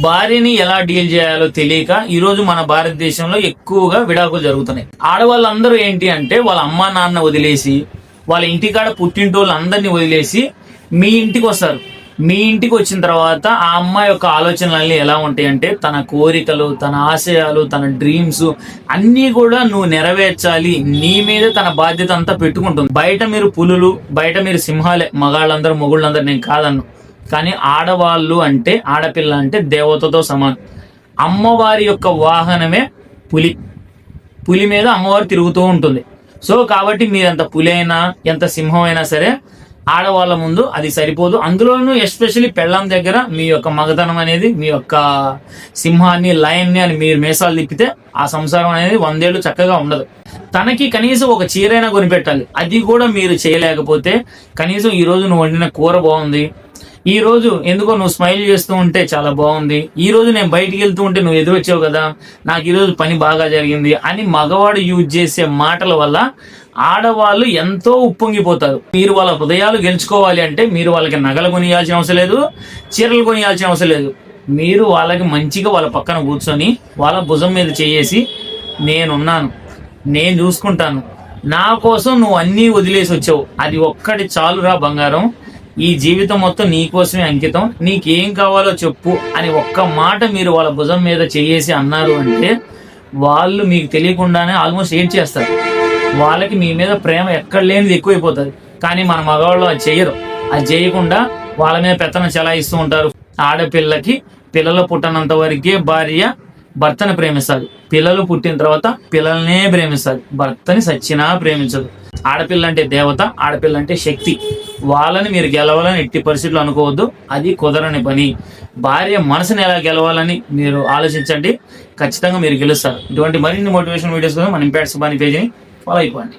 భార్యని ఎలా డీల్ చేయాలో తెలియక ఈరోజు మన భారతదేశంలో ఎక్కువగా విడాకులు జరుగుతున్నాయి. ఆడవాళ్ళందరూ ఏంటి అంటే వాళ్ళ అమ్మా నాన్న వదిలేసి, వాళ్ళ ఇంటికాడ పుట్టింటోళ్ళు అందరినీ వదిలేసి మీ ఇంటికి వస్తారు. మీ ఇంటికి వచ్చిన తర్వాత ఆ అమ్మాయి యొక్క ఆలోచనలన్నీ ఎలా ఉంటాయి అంటే తన కోరికలు, తన ఆశయాలు, తన డ్రీమ్స్ అన్నీ కూడా నువ్వు నెరవేర్చాలి, నీ మీద తన బాధ్యత అంతా పెట్టుకుంటుంది. బయట మీరు పులులు, బయట మీరు సింహాలే, మగాళ్ళందరూ మొగుళ్ళందరూ, నేను కాదన్ను. కానీ ఆడవాళ్ళు అంటే, ఆడపిల్ల అంటే దేవతతో సమానం. అమ్మవారి యొక్క వాహనమే పులి. పులి మీద అమ్మవారు తిరుగుతూ ఉంటుంది. సో కాబట్టి మీరెంత పులి అయినా, ఎంత సింహం అయినా సరే ఆడవాళ్ళ ముందు అది సరిపోదు. అందులోనూ ఎస్పెషల్లీ పెళ్ళాం దగ్గర మీ యొక్క మగతనం అనేది, మీ యొక్క సింహాన్ని, లయన్ని అని మీరు మీసాలు తిప్పితే ఆ సంసారం అనేది 100 ఏళ్ళు చక్కగా ఉండదు. తనకి కనీసం ఒక చీరైనా కొనిపెట్టాలి. అది కూడా మీరు చేయలేకపోతే, కనీసం ఈ రోజు నువ్వు వండిన కూర బాగుంది, ఈ రోజు ఎందుకో నువ్వు స్మైల్ చేస్తూ ఉంటే చాలా బాగుంది, ఈ రోజు నేను బయటికి వెళ్తూ ఉంటే నువ్వు ఎదురొచ్చావు కదా, నాకు ఈ రోజు పని బాగా జరిగింది అని మగవాడు యూజ్ చేసే మాటల వల్ల ఆడవాళ్ళు ఎంతో ఉప్పొంగిపోతారు. మీరు వాళ్ళ హృదయాలు గెలుచుకోవాలి అంటే మీరు వాళ్ళకి నగలు కొనియాల్సిన అవసరం లేదు, చీరలు కొనియాల్సిన అవసరం లేదు. మీరు వాళ్ళకి మంచిగా వాళ్ళ పక్కన కూర్చొని వాళ్ళ భుజం మీద చేసి, నేనున్నాను, నేను చూసుకుంటాను, నా కోసం నువ్వు అన్నీ వదిలేసి వచ్చావు, అది ఒక్కటి చాలురా బంగారం, ఈ జీవితం మొత్తం నీకోసమే అంకితం, నీకేం కావాలో చెప్పు అని ఒక్క మాట మీరు వాళ్ళ భుజం మీద చేసి అన్నారు అంటే వాళ్ళు మీకు తెలియకుండానే ఆల్మోస్ట్ ఏం చేస్తారు. వాళ్ళకి మీ మీద ప్రేమ ఎక్కడ లేనిది ఎక్కువైపోతుంది. కానీ మన మగవాళ్ళు అది చెయ్యరు. అది చేయకుండా వాళ్ళ మీద పెత్తనం చెలాయిస్తూ ఉంటారు. ఆడపిల్లకి పిల్లలు పుట్టనంత వరకే భార్య భర్తని ప్రేమిస్తారు. పిల్లలు పుట్టిన తర్వాత పిల్లల్నే ప్రేమిస్తారు, భర్తని సచ్చినా ప్రేమించదు. ఆడపిల్ల అంటే దేవత, ఆడపిల్ల అంటే శక్తి. వాళ్ళని మీరు గెలవాలని ఎట్టి పరిస్థితులు అనుకోవద్దు, అది కుదరని పని. భార్య మనసుని ఎలా గెలవాలని మీరు ఆలోచించండి, ఖచ్చితంగా మీరు గెలుస్తారు. ఇటువంటి మరిన్ని మోటివేషన్ వీడియోస్ కోసం మన ఇంపాక్ట్ సుబాని పేజీని ఫాలో అయిపోండి.